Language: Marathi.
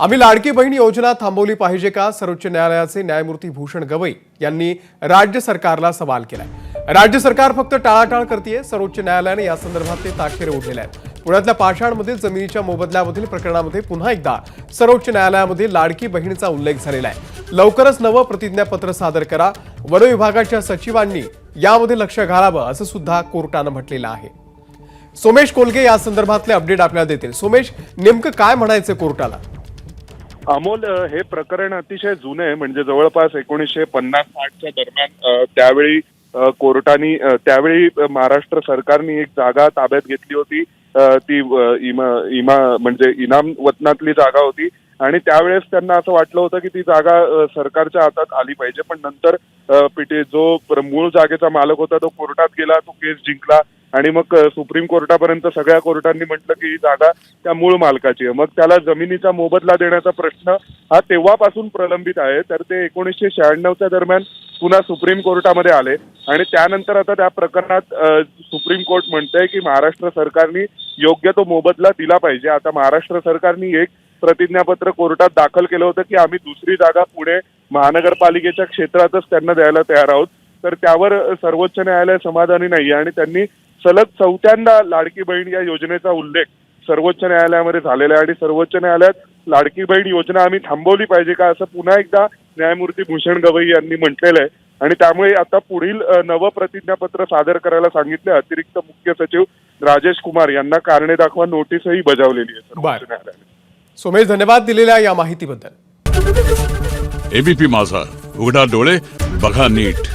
आम्ही लाडकी बहीण योजना थांबवली पाहिजे का? सर्वोच्च न्यायालयाचे न्यायमूर्ती भूषण गवई यांनी राज्य सरकारला सवाल केलाय। राज्य सरकार फक्त टाळाटाळ करतेय। सर्वोच्च न्यायालयाने या संदर्भातले ताशेरे ओढलेले आहेत। पुण्यातल्या पाषाणमधील जमिनीच्या मोबदल्यामधील प्रकरणामध्ये पुन्हा एकदा सर्वोच्च न्यायालयामध्ये लाडकी बहिणीचा उल्लेख झालेला आहे। लवकरच नवं प्रतिज्ञापत्र सादर करा, वन विभागाच्या सचिवांनी यामध्ये लक्ष घालावं असं सुद्धा कोर्टानं म्हटलेलं आहे। सोमेश कोलगे या संदर्भातले अपडेट आपल्याला देतील। सोमेश, नेमकं काय म्हणायचं कोर्टाला? अमोल, हे प्रकरण अतिशय जुने आहे, म्हणजे जवळपास 1950-60च्या दरम्यान त्यावेळी कोर्टाने त्यावेळी महाराष्ट्र सरकारने एक जागा ताब्यात घेतली होती। ती म्हणजे इनाम वतनातली जागा होती आणि त्यावेळेस त्यांना असं वाटलं होतं की ती जागा सरकारच्या हातात आली पाहिजे। पण नंतर जो मूळ जागेचा मालक होता तो कोर्टात गेला, तो केस जिंकला आणि मग सुप्रीम कोर्टापर्यंत सगळ्या कोर्टांनी म्हटलं की ही जागा त्या मूळ मालकाची आहे। मग त्याला जमिनीचा मोबदला देण्याचा प्रश्न हा तेव्हापासून प्रलंबित आहे। तर ते 1996च्या दरम्यान पुन्हा सुप्रीम कोर्टामध्ये आले आणि त्यानंतर आता त्या प्रकरणात सुप्रीम कोर्ट म्हणतंय की महाराष्ट्र सरकारने योग्य तो मोबदला दिला पाहिजे। आता महाराष्ट्र सरकारने एक प्रतिज्ञापत्र कोर्टात दाखल केलं होतं की आम्ही दुसरी जागा पुणे महानगरपालिकेच्या क्षेत्रातच त्यांना द्यायला तयार आहोत। तर त्यावर सर्वोच्च न्यायालय समाधानी नाही आणि त्यांनी सलग 4थ्यांदा लाडकी बहीण या योजनेचा उल्लेख सर्वोच्च न्यायालयामध्ये झालेला आहे आणि सर्वोच्च न्यायालयात लाडकी बहीण योजना आम्ही थांबवली पाहिजे का असं पुन्हा एकदा न्यायमूर्ती भूषण गवई यांनी म्हटलेलं आहे। आणि त्यामुळे आता पुढील नवं प्रतिज्ञापत्र सादर करायला सांगितलं। अतिरिक्त मुख्य सचिव राजेश कुमार यांना कारणे दाखवा नोटीसही बजावलेली आहे सर्वोच्च न्यायालयाने। सोमेश, धन्यवाद दिलेल्या या माहितीबद्दल। एबीपी माझा, उघडा डोळे बघा नीट।